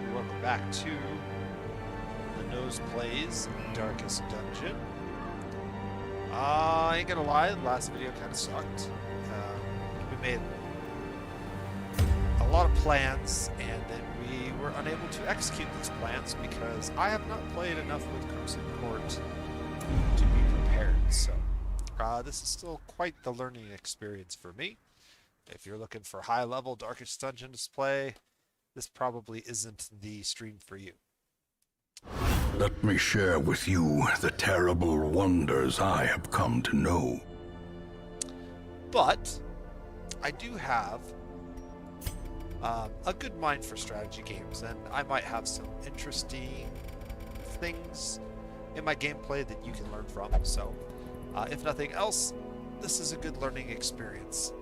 and welcome back to the Nose Plays Darkest Dungeon. I ain't gonna lie, the last video kind of sucked. We made a lot of plans, and then we were unable to execute these plans because I have not played enough with Crimson Court to be prepared. So, this is still quite the learning experience for me. If you're looking for high-level Darkest Dungeon display, this probably isn't the stream for you. Let me share with you the terrible wonders I have come to know. But I do have a good mind for strategy games, and I might have some interesting things in my gameplay that you can learn from. So, if nothing else, this is a good learning experience.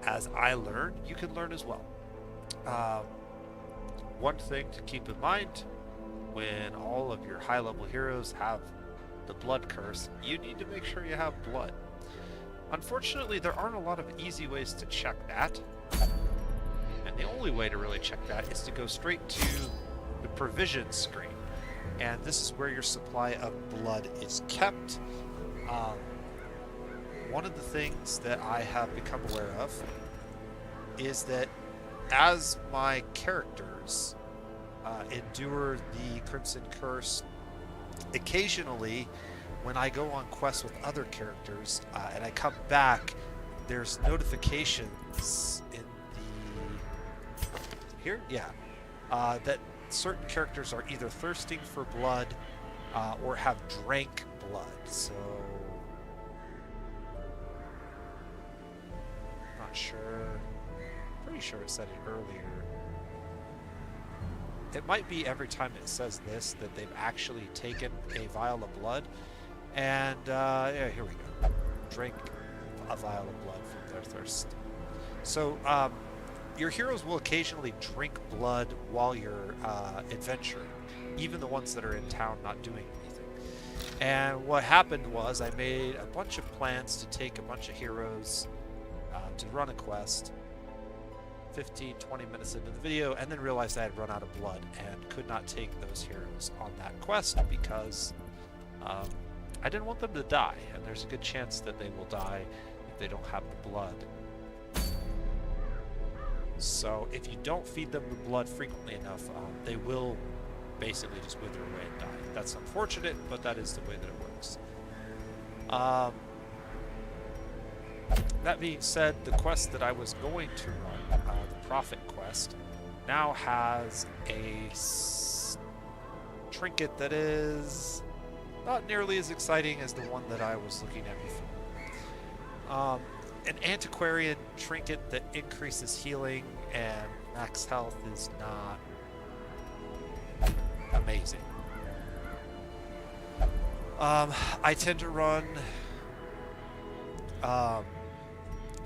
As I learn, you can learn as well. One thing to keep in mind, when all of your high-level heroes have the blood curse, you need to make sure you have blood. Unfortunately, there aren't a lot of easy ways to check that, and the only way to really check that is to go straight to the provision screen, and this is where your supply of blood is kept. One of the things that I have become aware of is that as my characters endure the Crimson Curse, occasionally when I go on quests with other characters and I come back, there's notifications in that certain characters are either thirsting for blood or have drank blood. So, not sure. Pretty sure it said it earlier. It might be every time it says this that they've actually taken a vial of blood, and yeah, here we go. Drink a vial of blood from their thirst. So your heroes will occasionally drink blood while you're adventuring, even the ones that are in town not doing anything. And what happened was I made a bunch of plans to take a bunch of heroes to run a quest 15-20 minutes into the video, and then realized I had run out of blood and could not take those heroes on that quest because I didn't want them to die, and there's a good chance that they will die if they don't have the blood. So if you don't feed them the blood frequently enough, they will basically just wither away and die. That's unfortunate, but that is the way that it works. That being said, the quest that I was going to run, the Prophet quest, now has a trinket that is not nearly as exciting as the one that I was looking at before. An antiquarian trinket that increases healing and max health is not amazing. I tend to run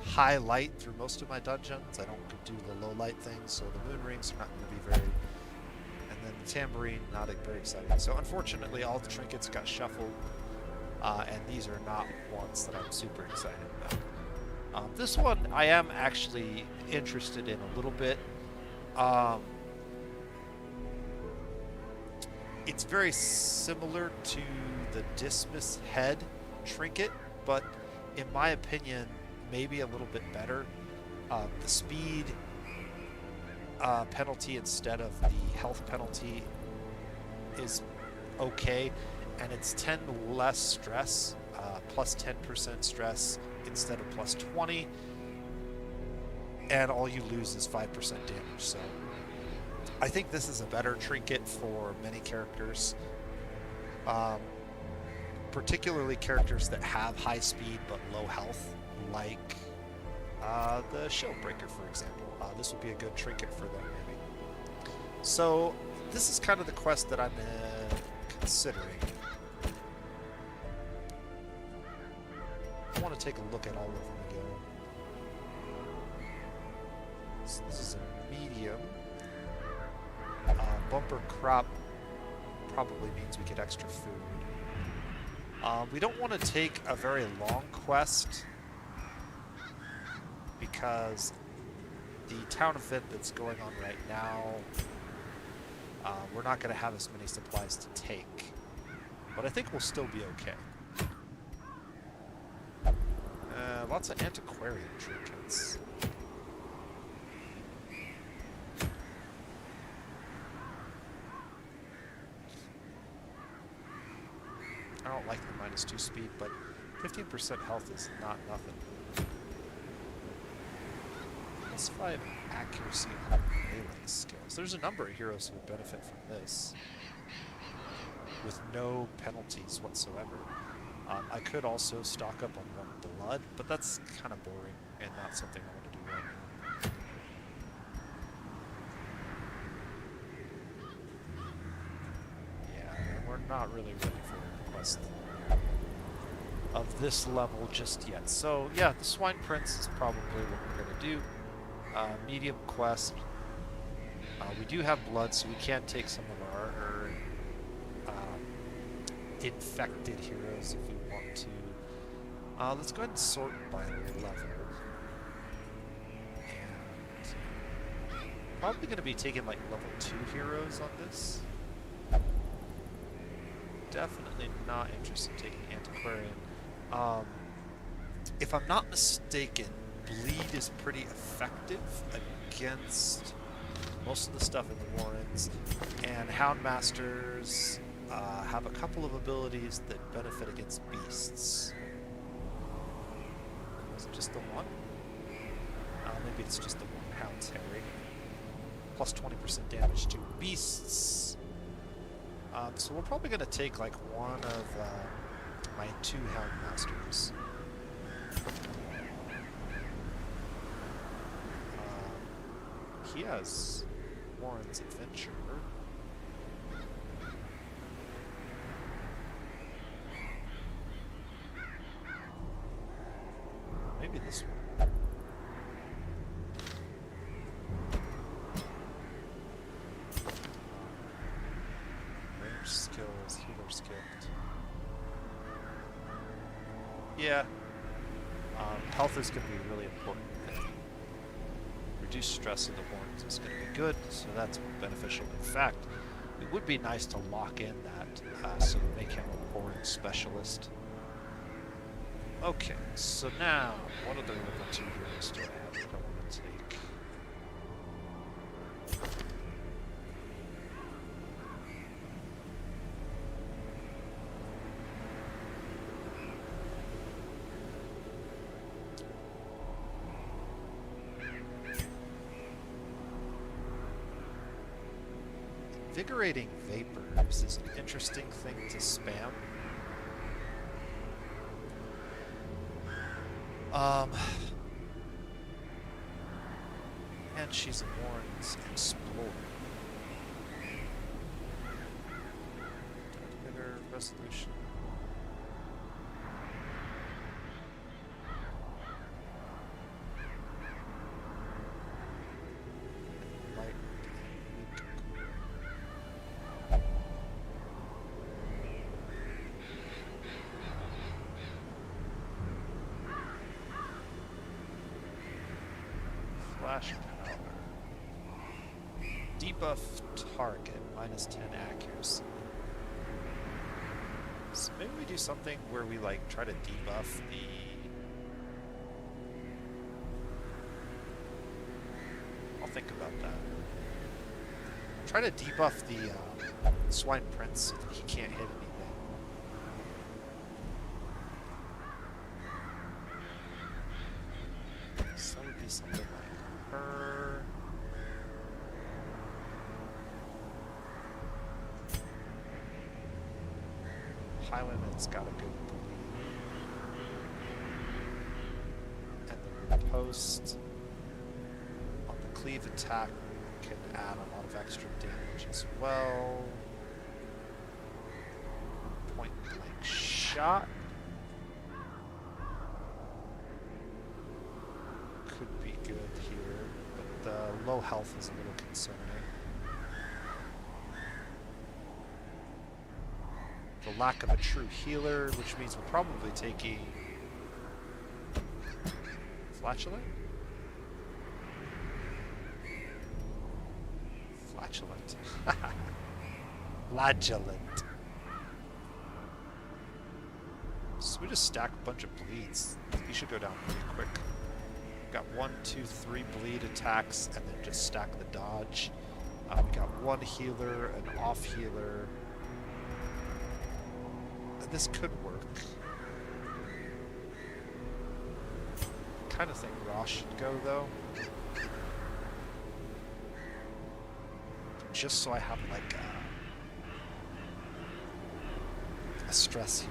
high light through most of my dungeons. I don't do the low light things, so the moon rings are not going to be very, and then the tambourine, not very exciting. So unfortunately all the trinkets got shuffled, and these are not ones that I'm super excited about. This one I am actually interested in a little bit. It's very similar to the Dismas head trinket, but in my opinion maybe a little bit better. The speed penalty instead of the health penalty is okay, and it's 10 less stress, plus 10% stress instead of plus 20, and all you lose is 5% damage. So I think this is a better trinket for many characters, particularly characters that have high speed but low health, like the Shieldbreaker, for example. This would be a good trinket for them, maybe. So this is kind of the quest that I'm considering. I want to take a look at all of them again. So this is a medium. Bumper crop probably means we get extra food. We don't want to take a very long quest because the town event that's going on right now We're not going to have as many supplies to take, but I think we'll still be okay. Lots of antiquarian trinkets. I don't like the -2 speed, but 15% health is not nothing. +5 accuracy on melee skills. There's a number of heroes who would benefit from this with no penalties whatsoever. I could also stock up on 1 blood, but that's kind of boring and not something I want to do right now. Yeah, we're not really ready for a quest of this level just yet. So yeah, the Swine Prince is probably what we're going to do. Medium quest. We do have blood, so we can take some of our infected heroes if we want to. Let's go ahead and sort by level. And probably going to be taking like level 2 heroes on this. Definitely not interested in taking Antiquarian. If I'm not mistaken, Bleed is pretty effective against most of the stuff in the Warrens, and Houndmasters have a couple of abilities that benefit against beasts. Is it just the one? Maybe it's just the one. Hound's Harry. Plus 20% damage to beasts. So we're probably going to take like one of my 2 Houndmasters. He has Warren's Adventure. Maybe this one. Range skills, healer skipped. Yeah. Health is going to be really important. Reduce stress in the horns is going to be good, so that's beneficial. In fact, it would be nice to lock in that so we make him a horn specialist. Okay, so now, what other level 2 heroes do I have that I want to take? Invigorating Vapors is an interesting thing to spam. And she's a Warren's Explorer. Hitter Resolution. Light weak. Flash power. Debuff target, -10 accuracy. So maybe we do something where we like try to debuff the... I'll think about that. Try to debuff the Swine Prince so that he can't hit anything. So that would be something like her. Highwayman's got a good bleed. And the riposte on the cleave attack can add a lot of extra damage as well. Point blank shot. Could be good here, but the low health is a little concerning. The lack of a true healer, which means we're probably taking Flatulent? Flatulent. Flagellant. So we just stack a bunch of bleeds. He should go down pretty quick. Got 1, 2, 3 bleed attacks, and then just stack the dodge. We got 1 healer, an off healer. And this could work. Kind of think Ross should go though. Just so I have like a stress heal.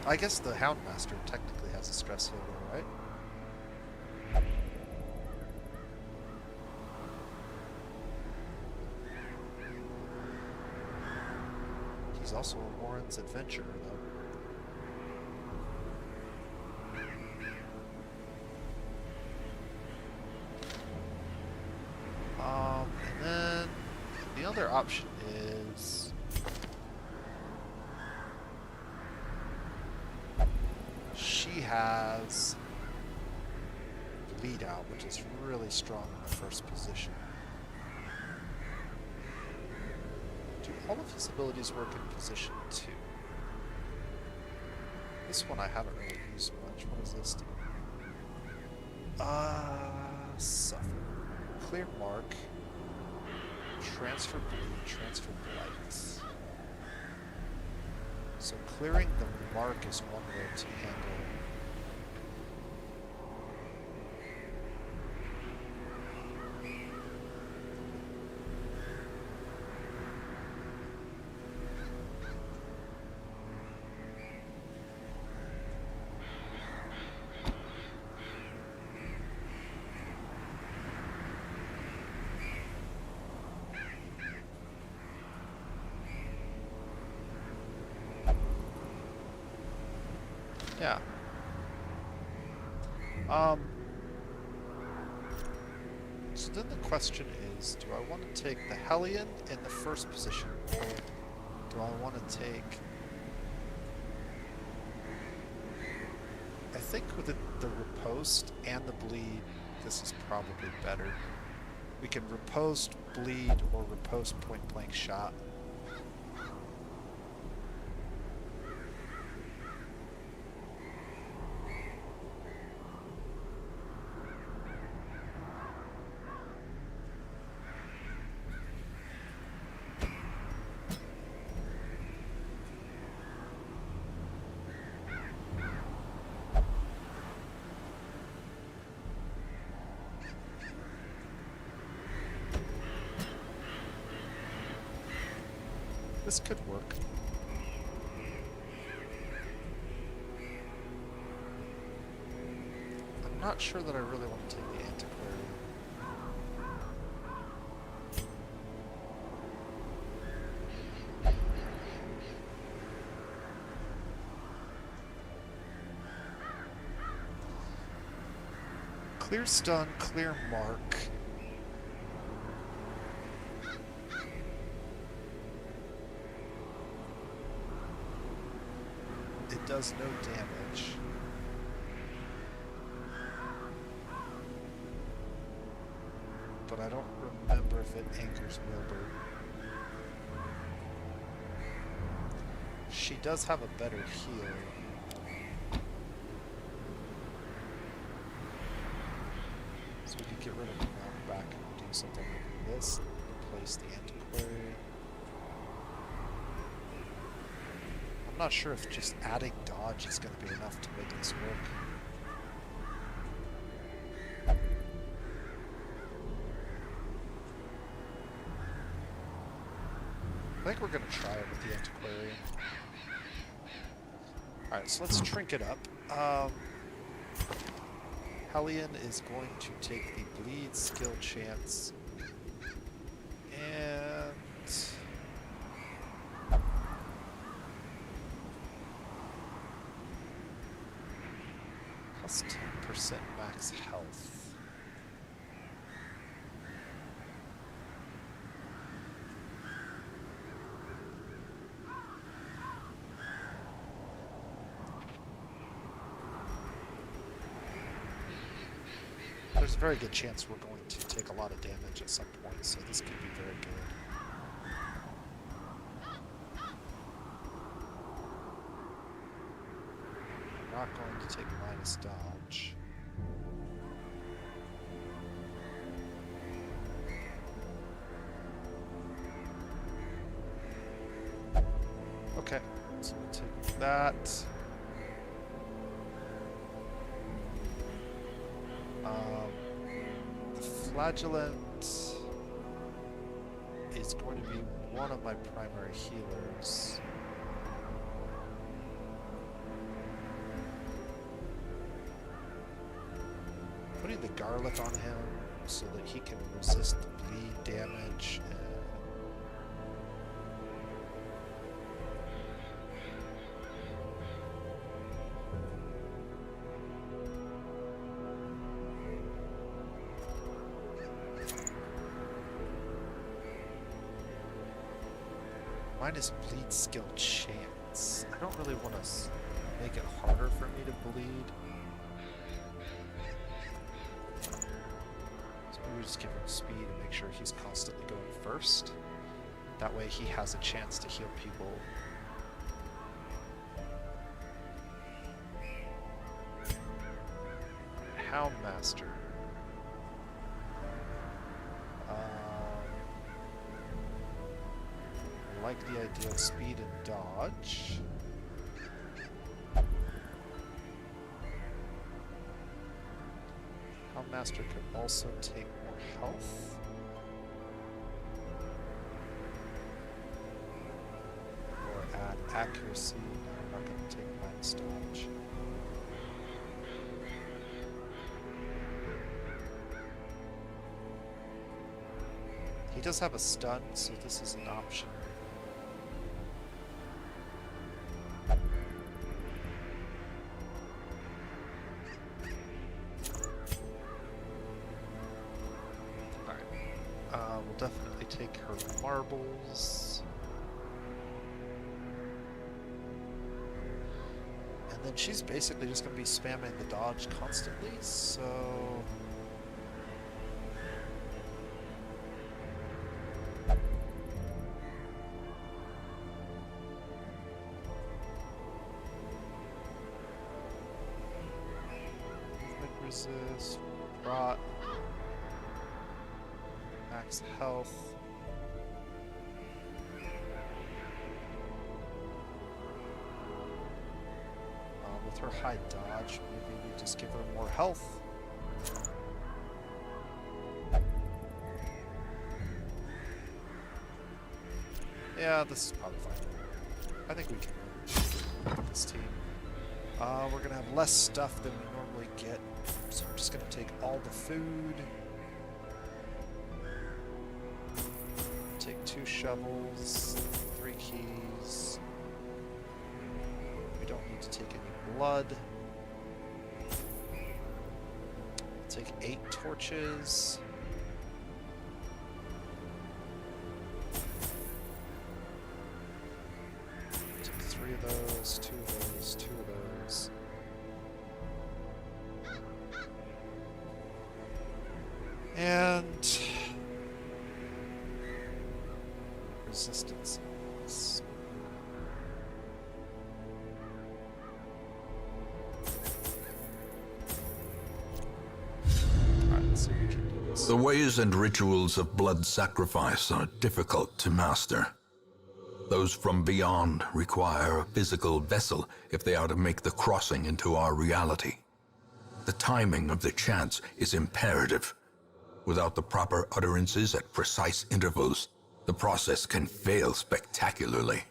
I guess the Houndmaster technically has a stress heal though, right? He's also a Warren's adventurer though. And then the other option is she has lead out, which is really strong in the first position. Do all of his abilities work in position 2? This one I haven't really used much. What does this do? Suffer. Clear mark. Transfer bleed, transfer blight. So clearing the mark is one way to handle it. Yeah. So then the question is, do I want to take the Hellion in the first position, or do I want to take... I think with the riposte and the bleed, this is probably better. We can riposte, bleed, or riposte point-blank shot. This could work. I'm not sure that I really want to take the Antiquary. Clear stun, clear mark. It does no damage. But I don't remember if it anchors Wilbur. She does have a better heal. So we could get rid of the knockback and do something like this. Replace the Antiquary. I'm not sure if just adding dodge is going to be enough to make this work. I think we're going to try it with the Antiquarian. Alright, so let's trinket up. Hellion is going to take the bleed skill chance. And... plus 10% max health. there's a very good chance we're going to take a lot of damage at some point, so this could be very good. I'm not going to take minus dodge. Okay, so we'll take that. The flagellant is going to be one of my primary healers. Putting the garlic on him so that he can resist the bleed damage. Minus bleed skill chance. I don't really want to make it harder for me to bleed. So maybe we just give him speed and make sure he's constantly going first. That way he has a chance to heal people. Houndmaster. I like the idea of speed and dodge. Houndmaster could also take more health. Or add accuracy. No, I'm not going to take minus dodge. He does have a stun, so this is an option. We'll definitely take her marbles. And then she's basically just going to be spamming the dodge constantly, so... Movement resist, rot. Max health. With her high dodge, maybe we just give her more health. Yeah, this is probably fine. I think we can win this team. We're gonna have less stuff than we normally get, so I'm just gonna take all the food. Take 2 shovels, 3 keys. We don't need to take any blood. Take 8 torches. Take 3 of those, 2 of those, 2 of those. And resistance. Alright, let's see if we can do this. The ways and rituals of blood sacrifice are difficult to master. Those from beyond require a physical vessel if they are to make the crossing into our reality. The timing of the chants is imperative. Without the proper utterances at precise intervals, the process can fail spectacularly.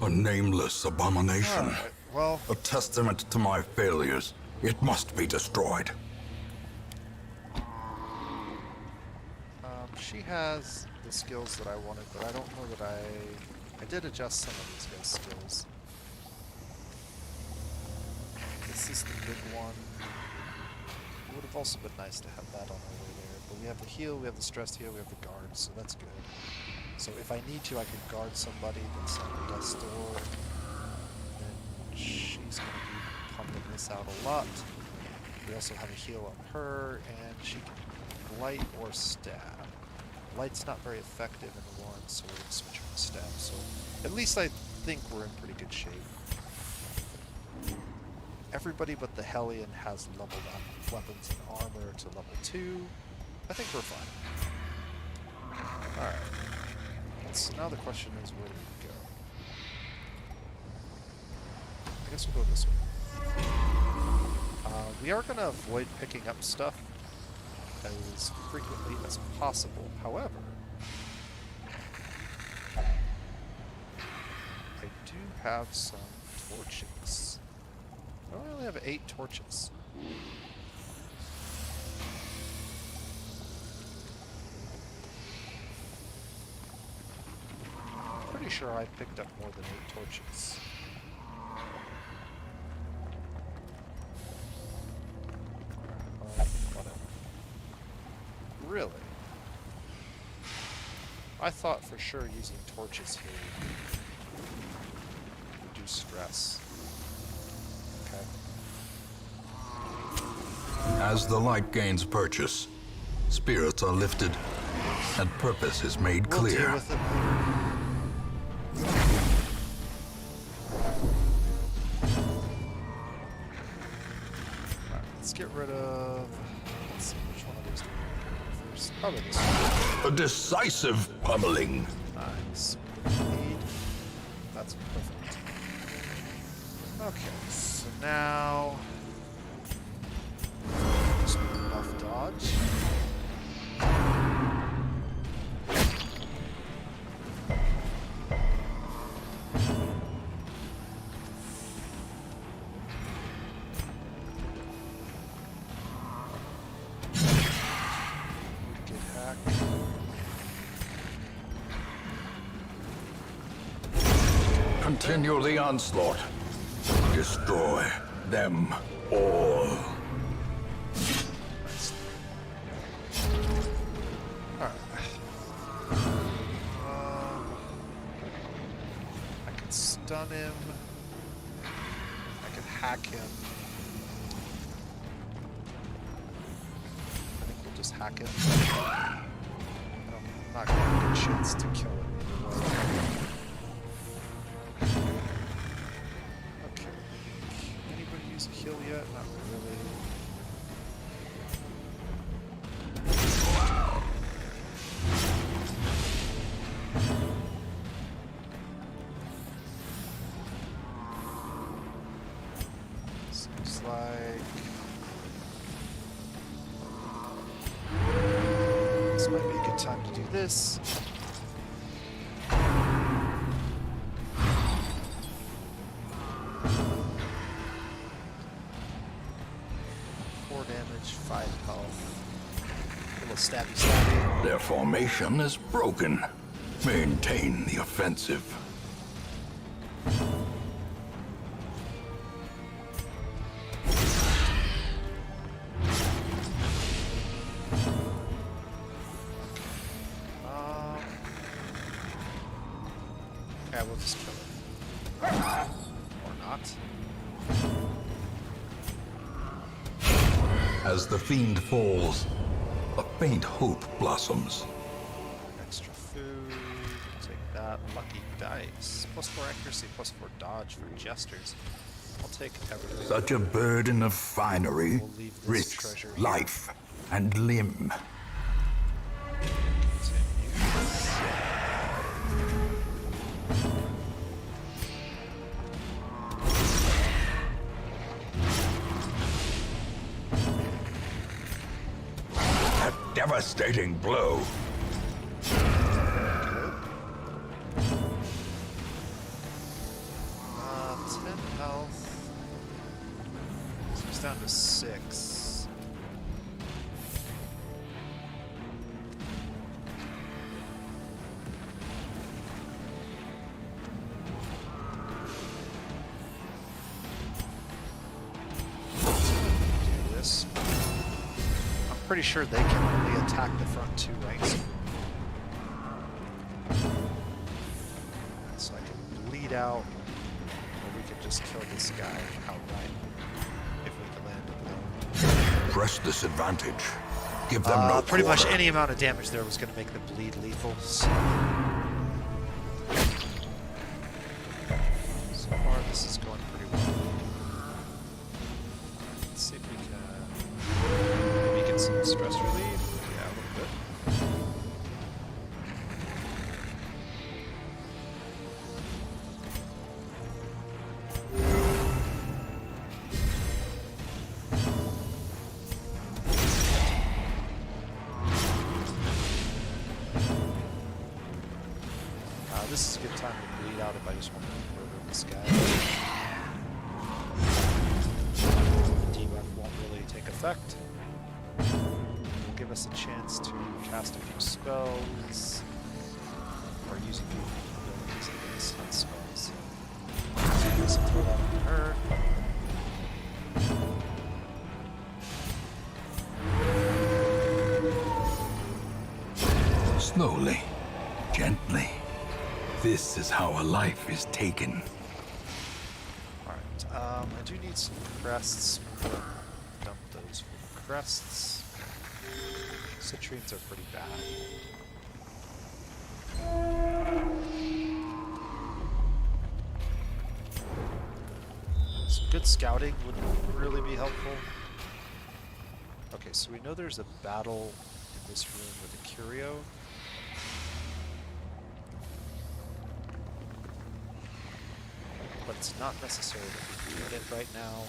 A nameless abomination. Alright, well, A testament to my failures. It must be destroyed. she has the skills that I wanted, but I don't know that I did adjust some of these guys' skills. This is the big one. It would have also been nice to have that on our way there. But we have the heal, we have the stress heal, we have the guard, so that's good. So if I need to, I can guard somebody that's on the death store. Then she's going to be pumping this us out a lot. We also have a heal on her, and she can light or stab. Light's not very effective in the one, so we're going to switch her to stab. So at least I think we're in pretty good shape. Everybody but the Hellion has leveled up weapons and armor to level 2. I think we're fine. Alright. So now the question is, where do we go? I guess we'll go this way. We are going to avoid picking up stuff as frequently as possible. However, I do have some torches. I only have 8 torches. Pretty sure I picked up more than 8 torches. Whatever. Really? I thought for sure using torches here would reduce stress. Okay. As the light gains purchase, spirits are lifted, and purpose is made We'll clear. deal with it later. Alright, let's get rid of... Let's see, which one of these do we want to get rid of first? Probably this one. A decisive pummeling. Nice. Lead. That's perfect. Okay, so now... Just buff dodge. Get hacked. Continue the onslaught. Destroy them all. Nice. Alright. I can stun him. I can hack him. I think we'll just hack him. I'm not going to get a chance to kill him either way. Okay. Anybody use a heal yet? Not really. Seems like this might be a good time to do this. 4 damage, 5 health. A little stabby stabby. Their formation is broken. Maintain the offensive. Yeah, we'll just kill it. Or not. As the fiend falls, a faint hope blossoms. Extra food. Take that. Lucky dice. +4 accuracy, +4 dodge for jesters. I'll take everything. Such a burden of finery We'll leave this risks treasure here. life and limb. A devastating blow. Good. 10 health. So he's down to 6. Do this. I'm pretty sure they can only attack the front 2 ranks. So I can bleed out, or we can just kill this guy outright. press this advantage. Give them no Pretty much quarter. any amount of damage there was going to make the bleed lethal. So far, this is going pretty well. Let's see if we can maybe get some stress relief. Yeah, a little bit. This is a good time to bleed out if I just want to murder this guy. Debuff won't really take effect. Will give us a chance to cast a few spells, or use a few abilities against hit spells. So throw that on her. Slowly, gently. This is how a life is taken. Alright, I do need some crests. Dump those for crests. Citrines are pretty bad. Some good scouting would really be helpful. Okay, so we know there's a battle in this room with a curio. But it's not necessary that we get it right now.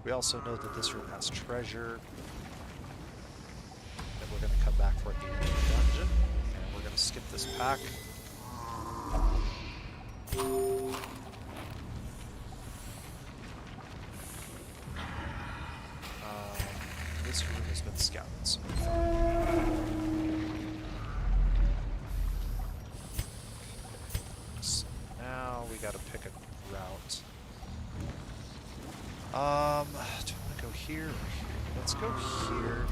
We also know that this room has treasure that we're going to come back for at the end of the dungeon. And we're going to skip this pack. This room has been scouted so far. So now we got to pick a route. Do I want to go here or here? Let's go here.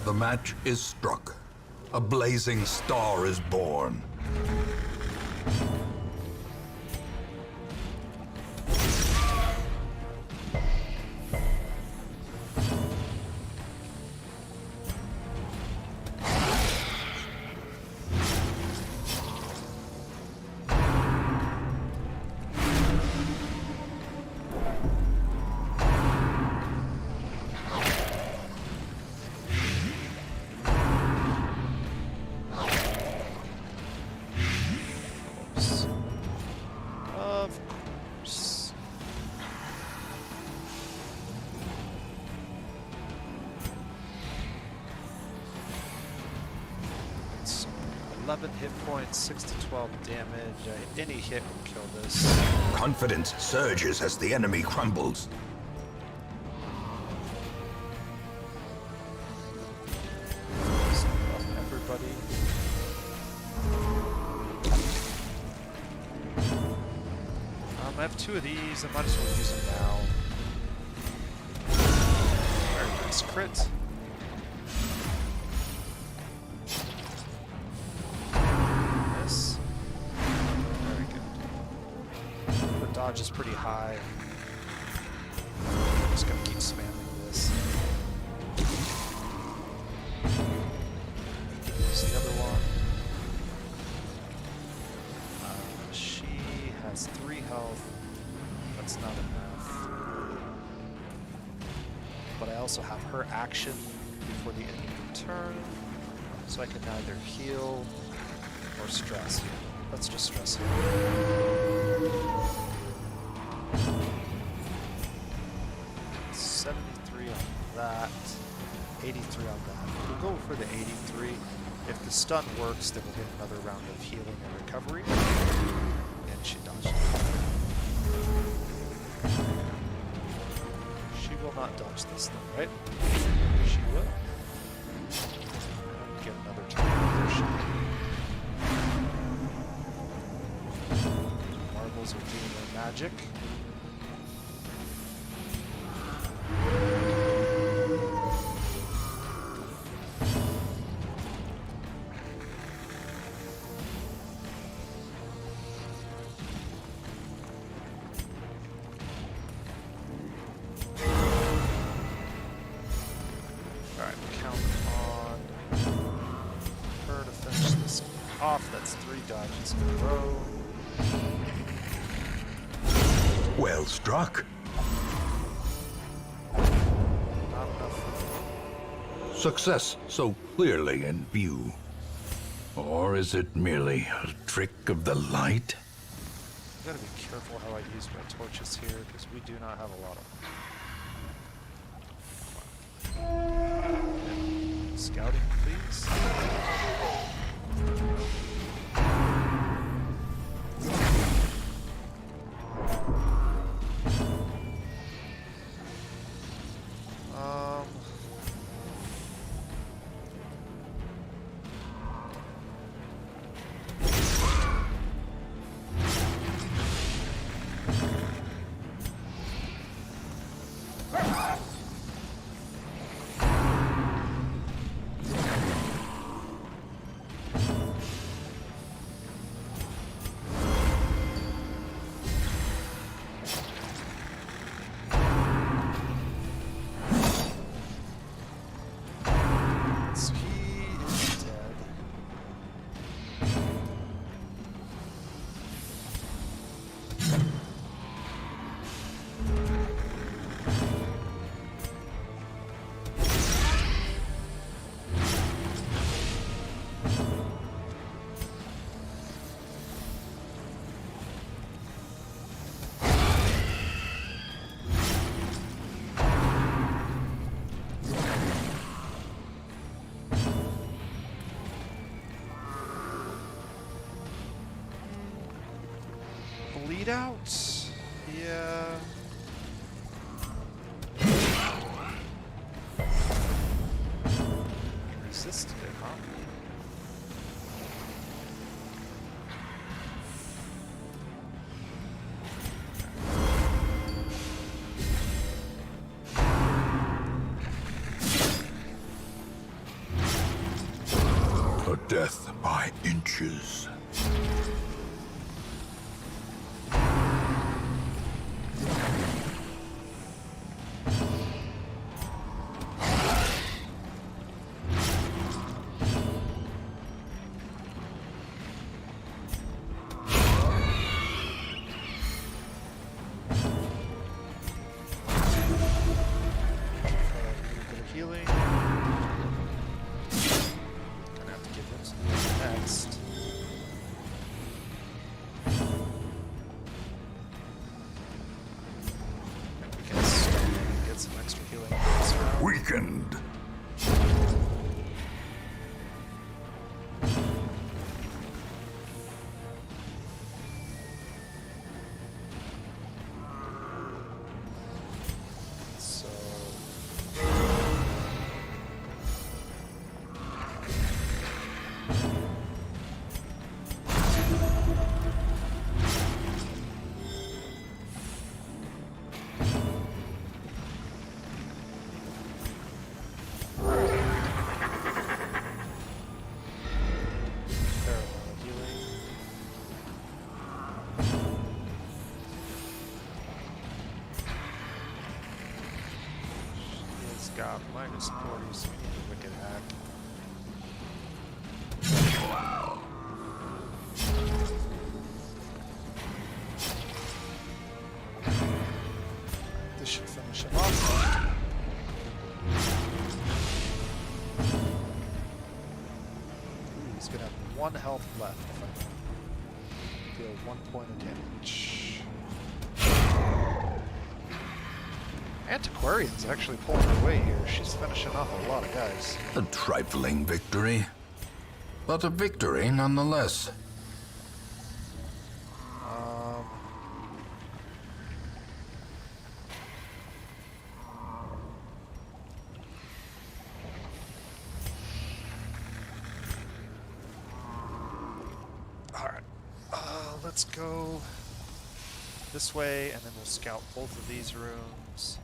The match is struck. A blazing star is born. So 11 hit points, 6 to 12 damage. Any hit will kill this. Confidence surges as the enemy crumbles. So everybody. I have 2 of these. I might as well use them now. Very nice crit. This. Very good. The dodge is pretty high. I'm just gonna keep spamming this. Here's the other one. She has 3 health. That's not enough. But I also have her action before the end of the turn, so I can neither heal or stress here. Let's just stress here. 73 on that, 83 on that. We'll go for the 83. If the stun works, then we'll get another round of healing and recovery. And she dodged. She will not dodge this though, right? She will. Get another turn push. Marbles are doing their magic. off. That's 3 dodges in a row. Well struck. Not enough. Success so clearly in view. Or is it merely a trick of the light? I've got to be careful how I use my torches here, because we do not have a lot of them. Scouting, please. So he is dead. Bleed out? Yeah. Resisted it, huh? A death by inches. Healing. Gonna have to give him some healing next. And we can stop and get some extra healing this round. Weakened. So parallel healing. He's got minus 40, so we need a wicked hack. This should finish him off. Ooh, he's gonna have 1 health left if I don't deal 1 point of damage. Antiquarian's actually pulling her weight here. She's finishing off a lot of guys. A trifling victory. But a victory nonetheless. Alright. Let's go this way, and then we'll scout both of these rooms.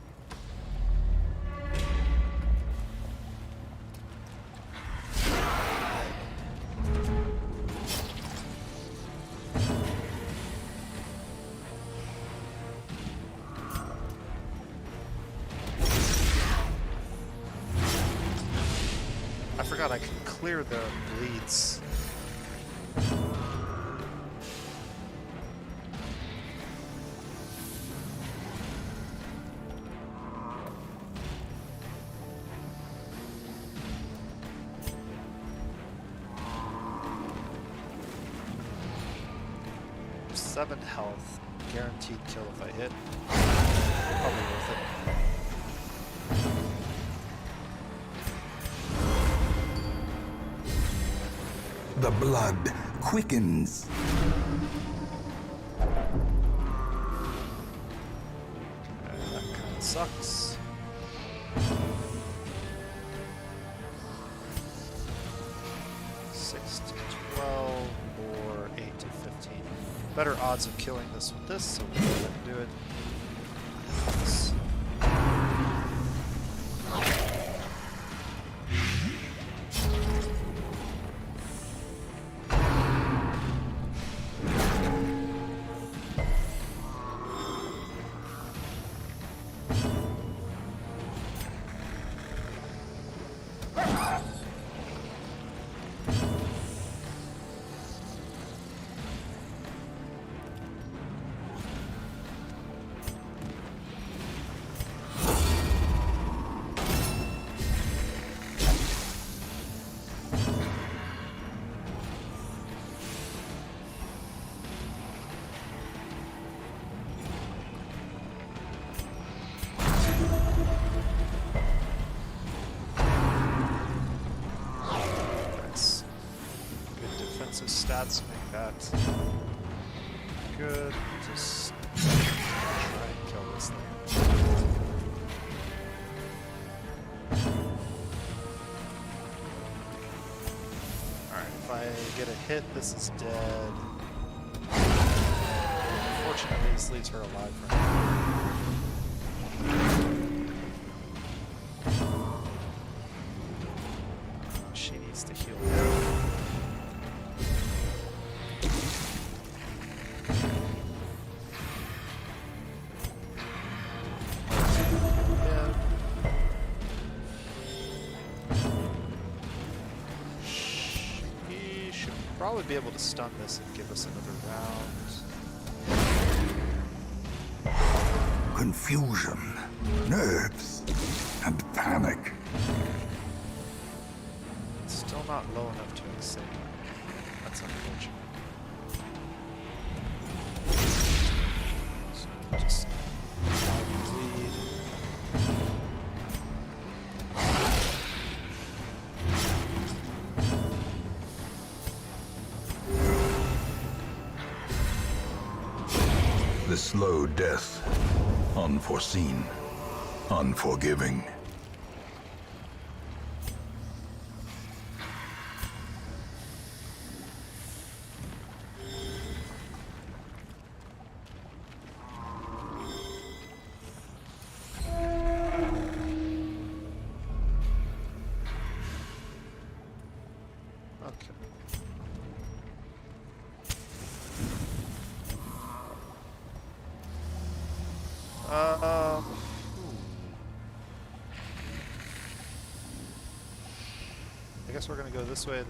I forgot I can clear the bleeds 7 health, guaranteed kill if I hit. Probably worth it. The blood quickens. That kind of sucks. Six to 12 or 8 to 15. Better odds of killing this with this, so we'll go ahead and do it. Yes. Stats make that good. Just try and kill this thing. Alright, if I get a hit, this is dead. Unfortunately, this leaves her alive for now. She needs to heal now. Probably be able to stun this and give us another round. Confusion, nerves, and panic. Still not low enough to exceed. That's unfortunate. So just bleed. The slow death, unforeseen, unforgiving. Okay. I guess we're gonna go this way,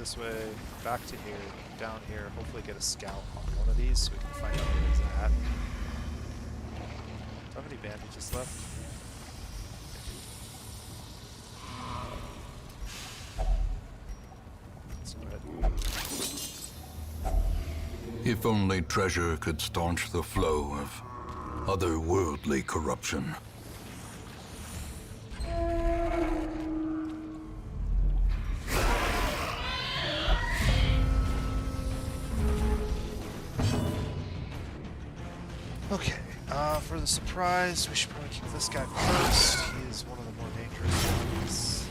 back to here, down here, hopefully get a scout on one of these so we can find out where it's at. Do I have any bandages left? Let's go ahead. If only treasure could staunch the flow of otherworldly corruption. Okay, for the surprise, we should probably kill this guy first. He is one of the more dangerous ones.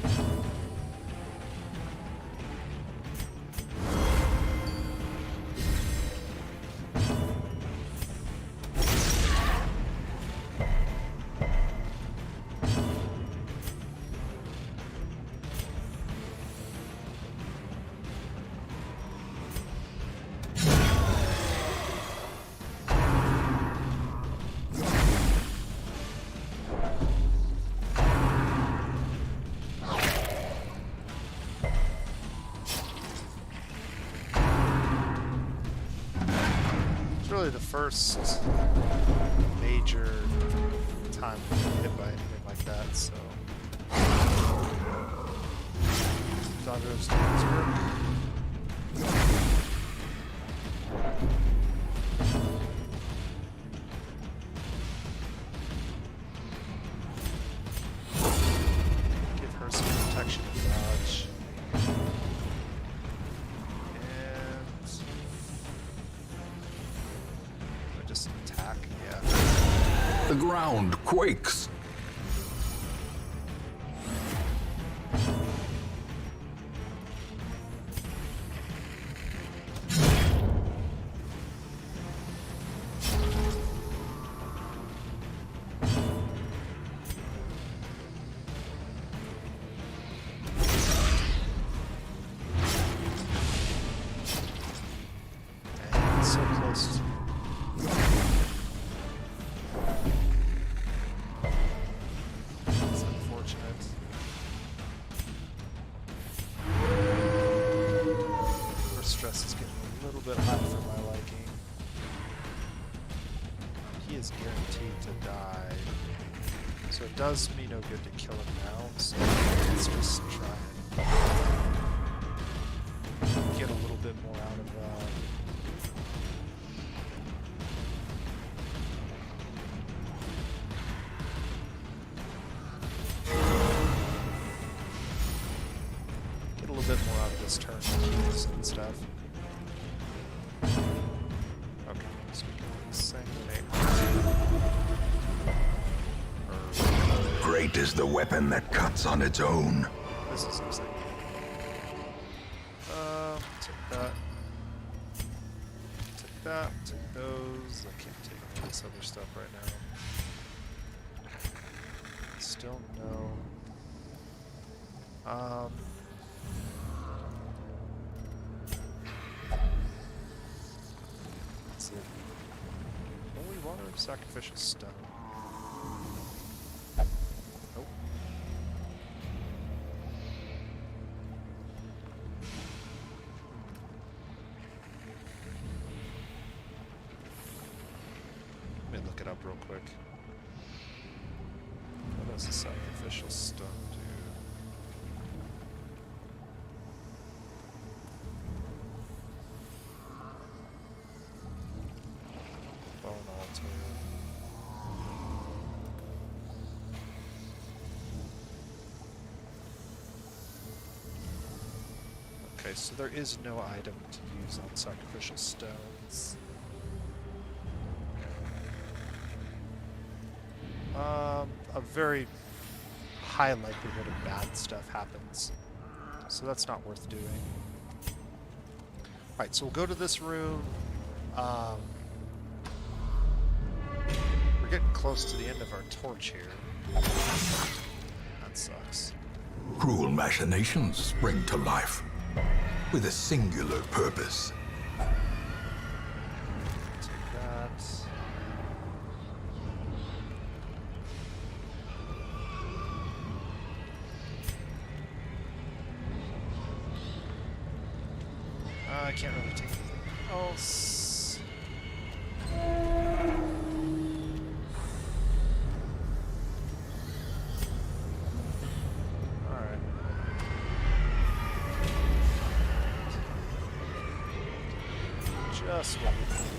Really the first major time we get hit by anything like that, so Dodgers doing his work. The ground quakes. And so close. It's unfortunate. Her stress is getting a little bit high for my liking. He is guaranteed to die. So it does me no good to kill him now, so let's just try and get a little bit more out of get a little bit more out of this turn and stuff. Okay, so we can sanguinate. Great is the weapon that cuts on its own. This is exciting. Take that. Take that. Take those. I can't take any of this other stuff right now. Still no. Let's see. Holy water, sacrificial stone. Nope. Let me look it up real quick. What does the sacrificial stone do? Bone altar. Okay, so there is no item to use on sacrificial stones. A very high likelihood of bad stuff happens, so that's not worth doing. Alright, so we'll go to this room. We're getting close to the end of our torch here. That sucks. Cruel machinations spring to life with a singular purpose. Take that. I can't really take anything else. Alright. Just what we need.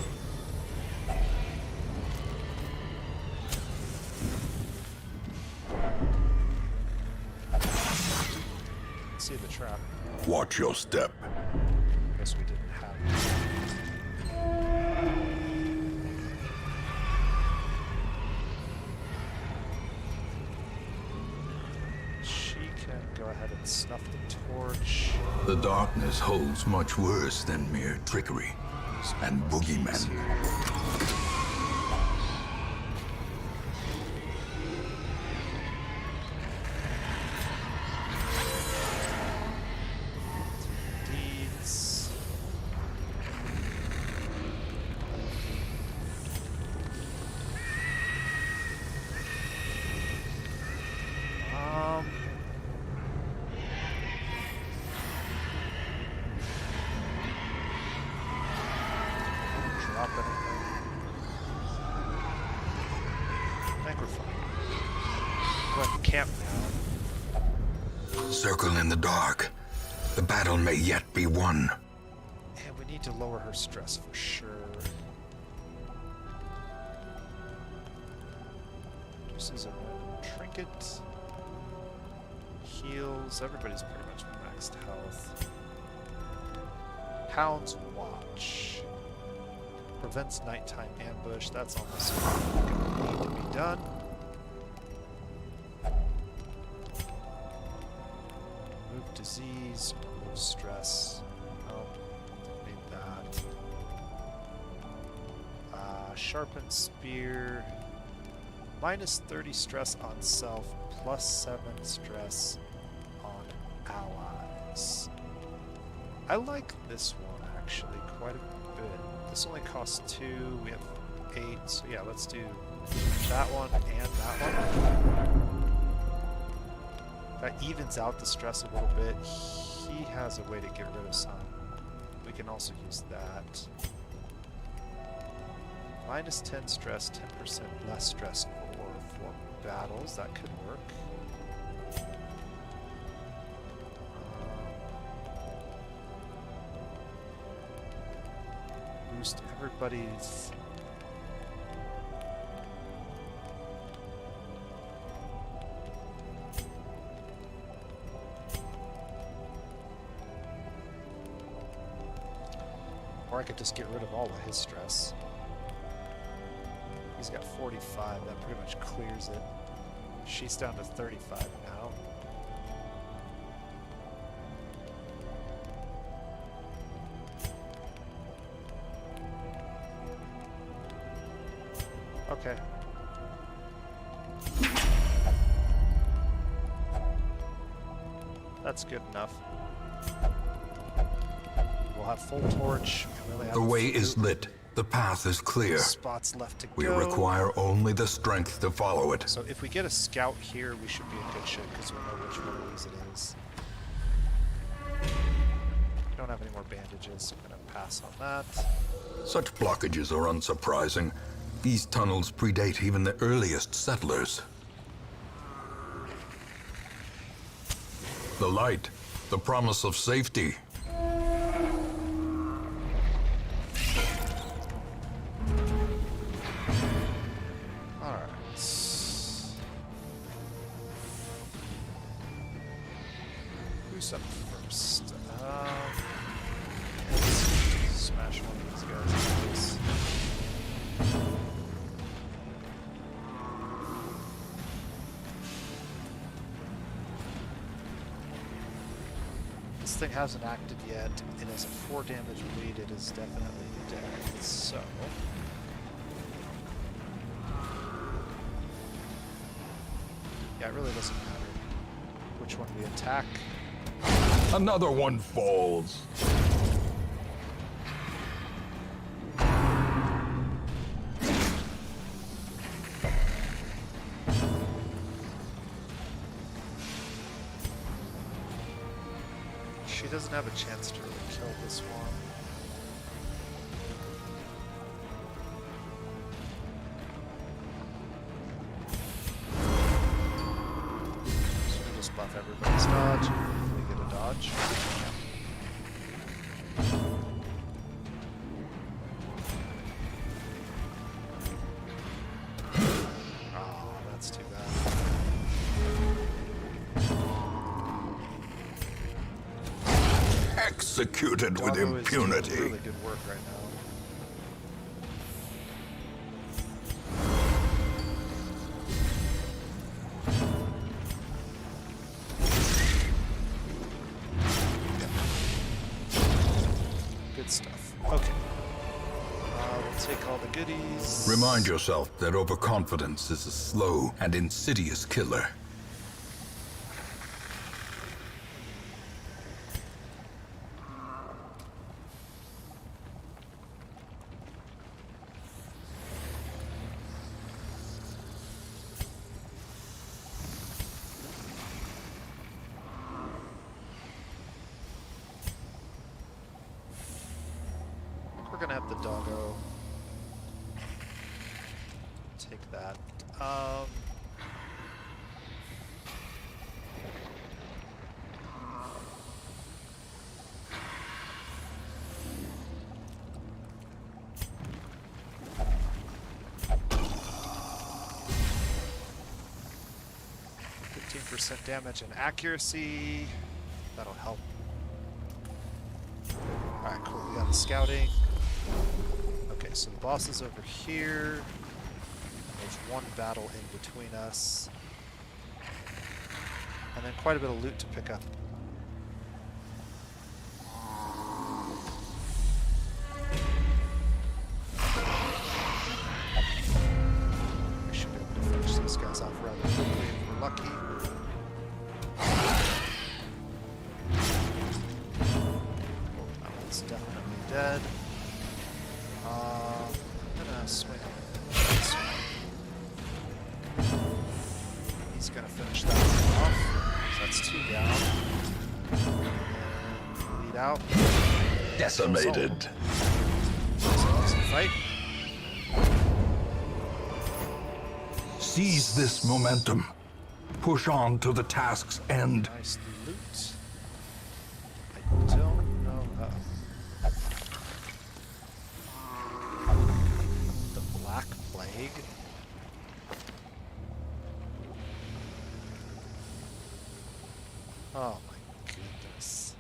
See the trap. Watch your step. Guess we didn't have it. She can go ahead and snuff the torch. The darkness holds much worse than mere trickery and boogeymen. Deeds. Drop anything. I think we're fine. Go ahead and camp now. Circle in the dark. The battle may yet be won. And we need to lower her stress for sure. Reduces a random trinket. Heals. Everybody's pretty much maxed health. Hound's Watch. Prevents nighttime ambush. That's almost going to need to be done. Remove disease, remove stress. Oh, need that. Sharpen spear. Minus 30 stress on self, plus 7 stress on allies. I like this one actually quite a bit. This only costs 2, we have 8, so yeah, let's do that one and that one. That evens out the stress a little bit. He has a way to get rid of some. We can also use that. Minus 10 stress, 10% less stress for battles. That could work. Boost everybody's... Or I could just get rid of all of his stress. He's got 45, that pretty much clears it. She's down to 35 now. Okay. That's good enough. We'll have full torch. The way is lit. The path is clear. Spots left to go. We require only the strength to follow it. So if we get a scout here, we should be in good shape because we'll know which one of these it is. We don't have any more bandages, so I'm going to pass on that. Such blockages are unsurprising. These tunnels predate even the earliest settlers. The light, the promise of safety. Who's up first? Let's smash one of these guys. This thing hasn't acted yet. It has a 4 damage lead. It is definitely dead. So... yeah, it really doesn't matter which one we attack. Another one falls. She doesn't have a chance to really kill this one. So we just buff everybody's dodge. We get a dodge. Oh, that's too bad. Executed with Doggo is doing impunity. really good work right now. Good stuff. Okay. We'll take all the goodies. Remind yourself that overconfidence is a slow and insidious killer. We're gonna have the doggo. Take that. 15% damage and accuracy. That'll help. Alright, cool. We got the scouting. Okay, so the boss is over here. There's one battle in between us. And then quite a bit of loot to pick up. We should be able to finish these guys off rather quickly if we're lucky. That one's definitely dead. I'm gonna swing him. He's gonna finish that one off. So that's 2 down. And lead out. Decimated. Easy fight. Seize this momentum. Push on to the task's end. Nice loot. I don't know. The Black Plague. Oh my goodness.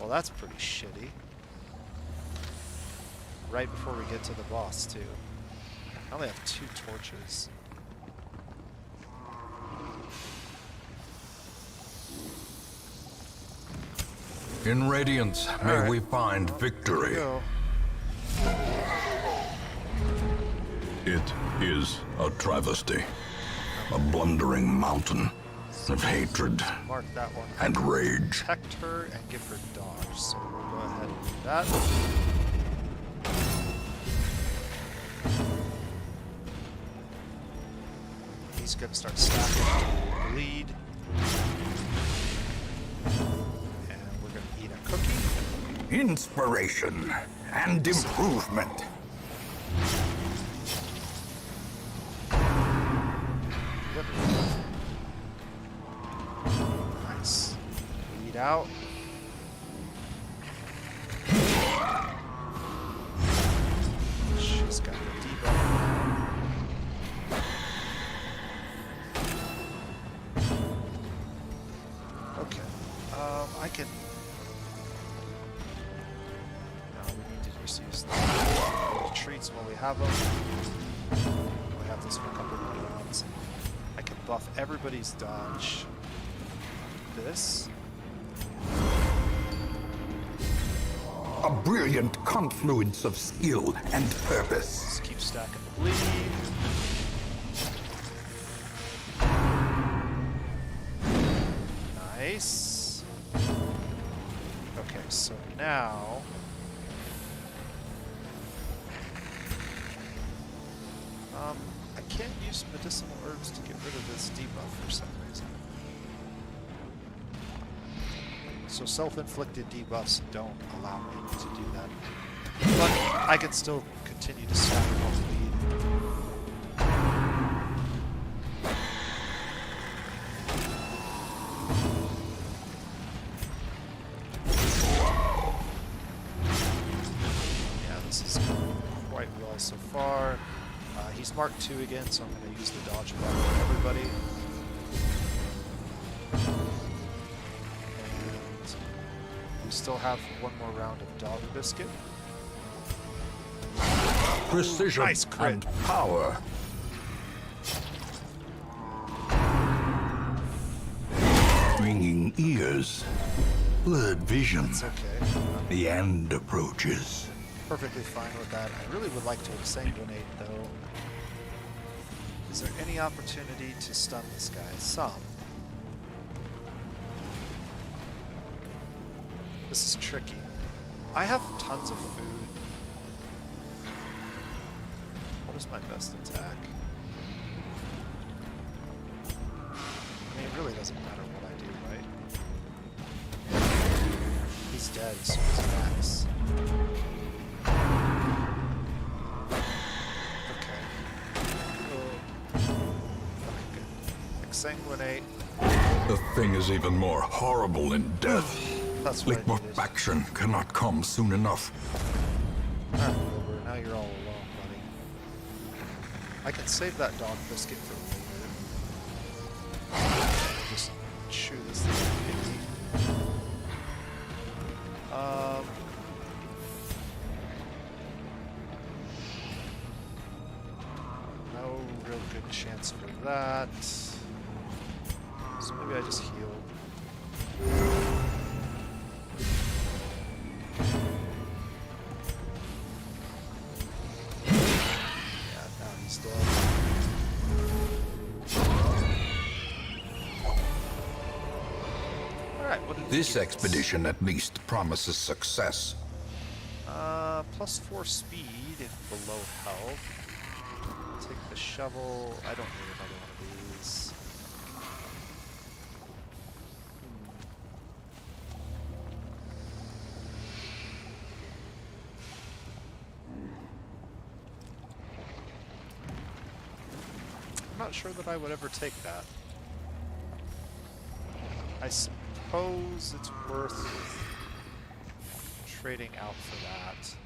Well, that's pretty shitty. Right before we get to the boss, too. I only have 2 torches. In Radiance, may Alright. we find victory. Go. It is a travesty. A blundering mountain of hatred Mark that one. and rage. Protect her and give her dodge. So we'll go ahead and do that. He's gonna start stacking bleed. And we're gonna eat a cookie. Inspiration and improvement. Yep. Nice. Bleed out. She's got the debuff now. Okay. I can. No, we need to just use the retreats while we have them. We have this for a couple more rounds. I can buff everybody's dodge. This. A brilliant confluence of skill and purpose. Just keep stacking the bleed. Nice. Okay, so now I can't use medicinal herbs to get rid of this debuff for some reason. So self-inflicted debuffs don't allow me to do that. But I can still continue to stack more bleed. Yeah, this is going quite well so far. He's Mark 2 again, so I'm going to use the dodge buff for everybody. And we still have one more round of Dog Biscuit. Precision Nice crit. and power. Ringing ears. Blurred vision. It's okay. The end approaches. Perfectly fine with that. I really would like to exsanguinate, though. Is there any opportunity to stun this guy? Some. This is tricky. I have tons of food. What is my best attack? I mean, it really doesn't matter what I do, right? He's dead as soon as he attacks. Exsanguinate. The thing is even more horrible in death. That's what I needed. Liquefaction cannot come soon enough. Alright, Wilbur, now you're all alone, buddy. I can save that dog biscuit for later. Just chew this little piggy. chance for that. So maybe I just heal. Yeah, now he's dead. Alright, what did we This get? expedition at least promises success. +4 speed if below health. Take the shovel. I don't need another one of these. I'm not sure that I would ever take that. I suppose it's worth trading out for that.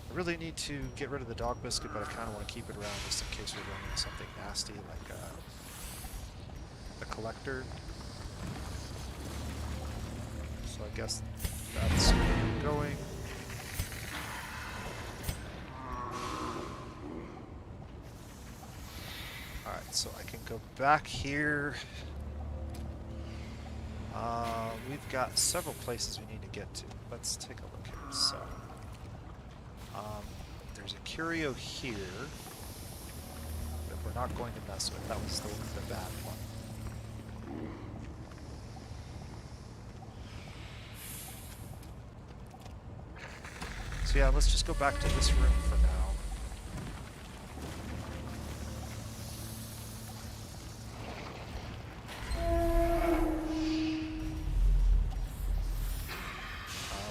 I really need to get rid of the dog biscuit, but I kind of want to keep it around just in case we run into something nasty like a collector. So I guess that's where we're going. Alright, so I can go back here. We've got several places we need to get to. Let's take a look here. So, there's a curio here that we're not going to mess with. That was the bad one. So yeah, let's just go back to this room for now.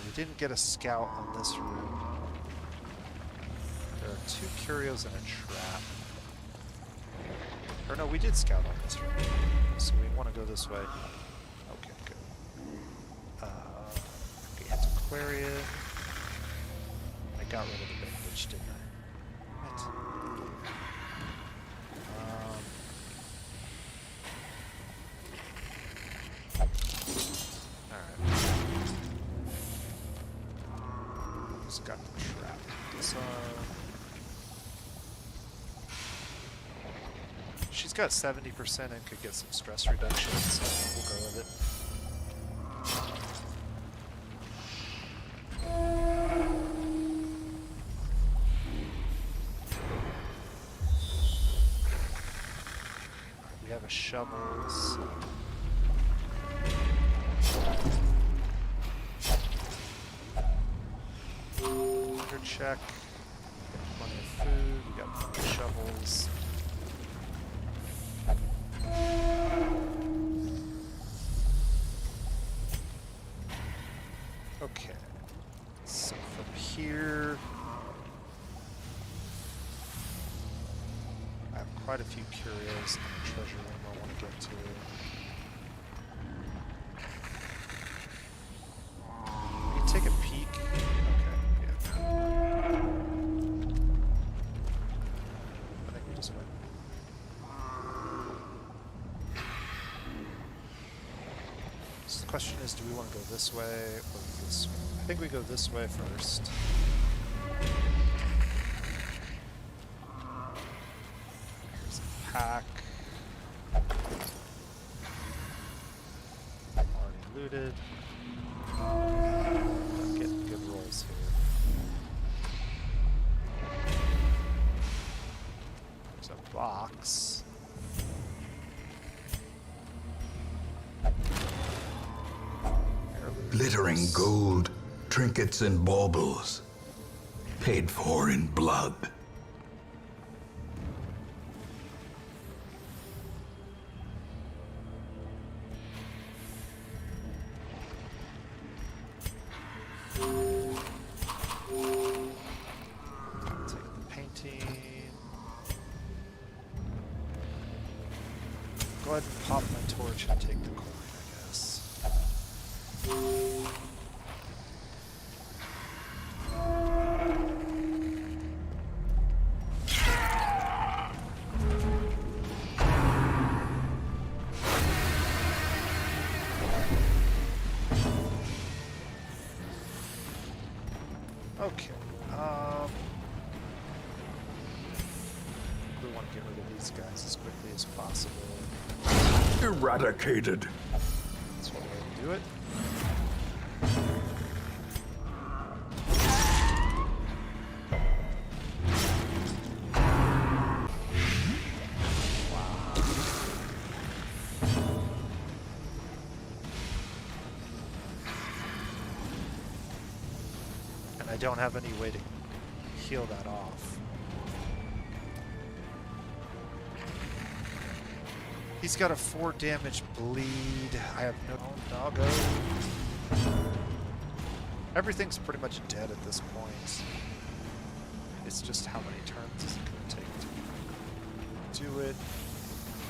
We didn't get a scout on this room. There are 2 curios and a trap. Or no, we did scout on this room. So we want to go this way. Okay, good. Okay, Antiquarian. I got rid of the big witch, didn't I? What? Alright. Just got the trap. She's got 70% and could get some stress reduction, so we'll go with it. We have a shovel, so... Hunger check. Plenty of food. We got plenty of shovels. Okay. So from here, I have quite a few curios in the treasure room I want to get to. Can you take a peek? Okay, yeah. I think we just went. So the question is, do we want to go this way or this way? I think we go this way first. Here's a pack. Already looted. I'm getting good rolls here. There's a box. Glittering gold, trinkets and baubles, paid for in blood. Take the painting. Go ahead and pop my torch and take the coin, I guess. Okay. We want to get rid of these guys as quickly as possible. Eradicated. That's one way to do it. And I don't have any way to heal that off. He's got a 4 damage bleed. I have no doggo. Everything's pretty much dead at this point. It's just how many turns is it going to take to do it.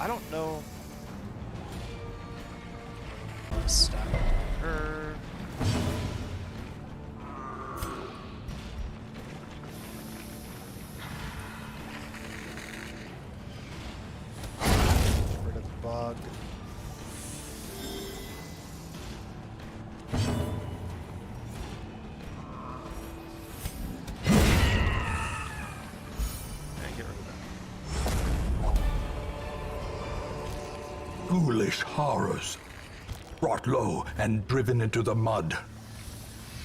I don't know. Stack her. Bug. Get rid of that. Ghoulish horrors. Brought low and driven into the mud.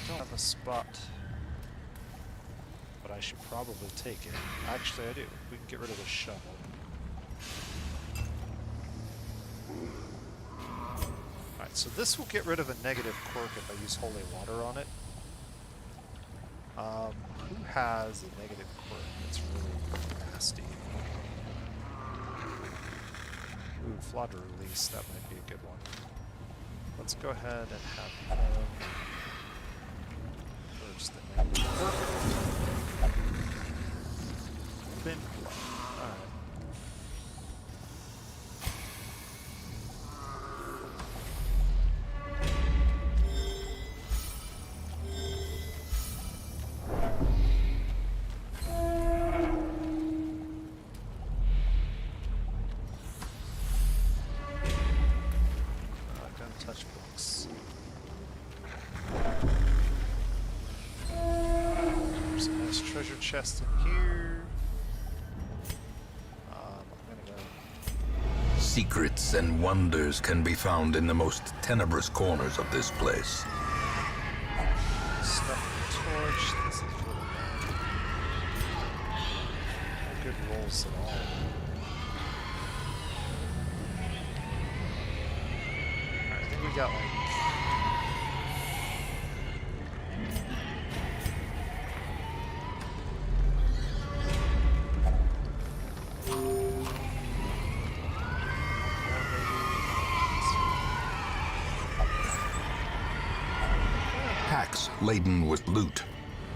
Don't have a spot, but I should probably take it. Actually, I do. We can get rid of the shovel. Alright, so this will get rid of a negative quirk if I use holy water on it. Who has a negative quirk that's really nasty? Ooh, flawed release, that might be a good one. Let's go ahead and have him first the negative quirk. Bin blood. Alright. Touch books. There's a nice treasure chest in here. I'm gonna go. Secrets and wonders can be found in the most tenebrous corners of this place. Stuff in the torch. This is really bad. No good rolls at all. We got like Packs laden with loot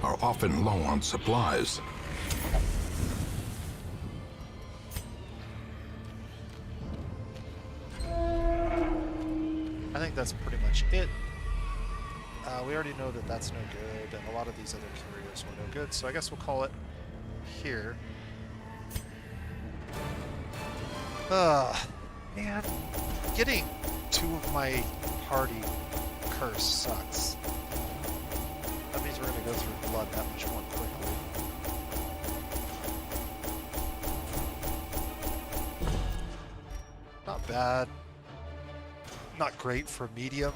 are often low on supplies. I think that's pretty much it. We already know that that's no good, and a lot of these other curios were no good, so I guess we'll call it here. Man, getting 2 of my party curse sucks. That means we're gonna go through blood that much more quickly. Not bad. Not great for medium.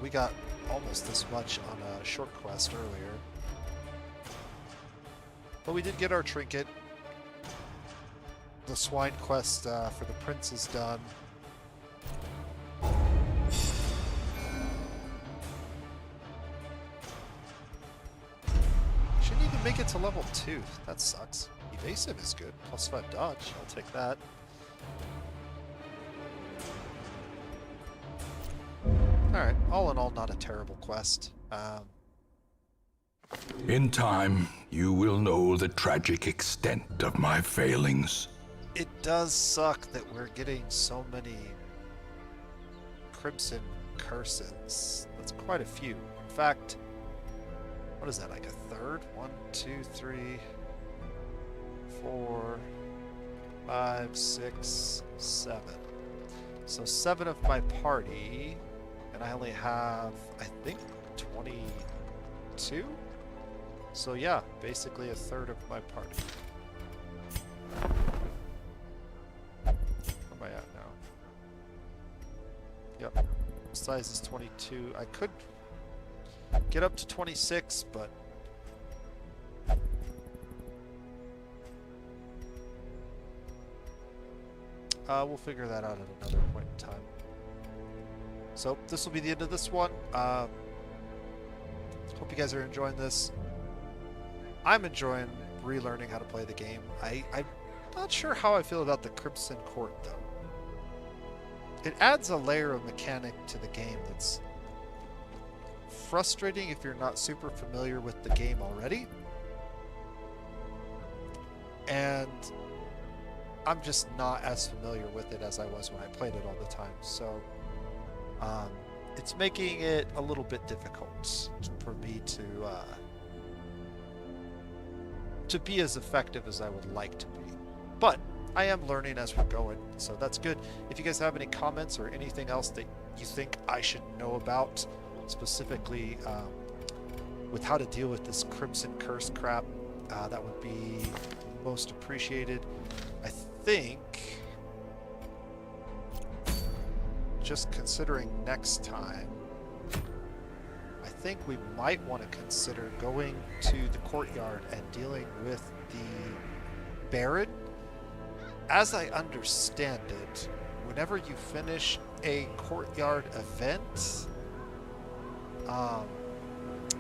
We got almost this much on a short quest earlier. But we did get our trinket. The swine quest for the prince is done. Shouldn't even make it to level 2. That sucks. Evasive is good. +5 dodge. I'll take that. Alright, all in all, not a terrible quest. In time, you will know the tragic extent of my failings. It does suck that we're getting so many crimson curses. That's quite a few. In fact, what is that, like a third? 1, 2, 3, 4, 5, 6, 7. So 7 of my party, and I only have, I think, 22? So yeah, basically a third of my party. Where am I at now? Yep. Size is 22. I could get up to 26, but we'll figure that out at another point in time. So this will be the end of this one. Hope you guys are enjoying this. I'm enjoying relearning how to play the game. I'm not sure how I feel about the Crimson Court, though. It adds a layer of mechanic to the game that's frustrating if you're not super familiar with the game already. And I'm just not as familiar with it as I was when I played it all the time. So it's making it a little bit difficult for me to be as effective as I would like to be. But I am learning as we're going, so that's good. If you guys have any comments or anything else that you think I should know about, specifically with how to deal with this Crimson Curse crap, that would be most appreciated. I think, just considering next time, I think we might want to consider going to the courtyard and dealing with the Baron. As I understand it, whenever you finish a courtyard event,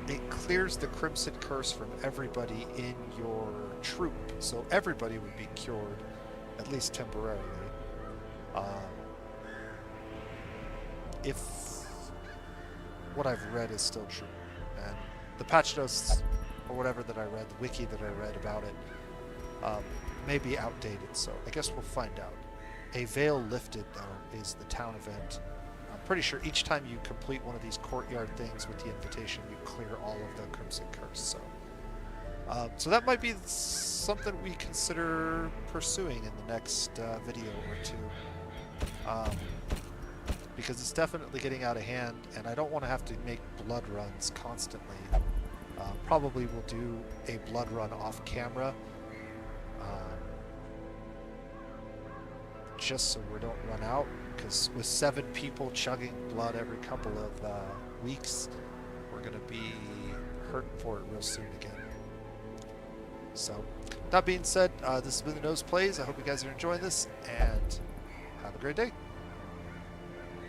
it clears the Crimson Curse from everybody in your troop. So everybody would be cured, at least temporarily. If what I've read is still true. And the patch notes, or whatever that I read, the wiki that I read about it, may be outdated, so I guess we'll find out. A Veil Lifted, though, is the town event. I'm pretty sure each time you complete one of these courtyard things with the invitation, you clear all of the Crimson Curse. So that might be something we consider pursuing in the next video or two. Because it's definitely getting out of hand, and I don't want to have to make blood runs constantly. Probably we'll do a blood run off camera, just so we don't run out, because with 7 people chugging blood every couple of weeks, we're going to be hurting for it real soon again. So, that being said, this has been the Nose Plays. I hope you guys are enjoying this, and have a great day.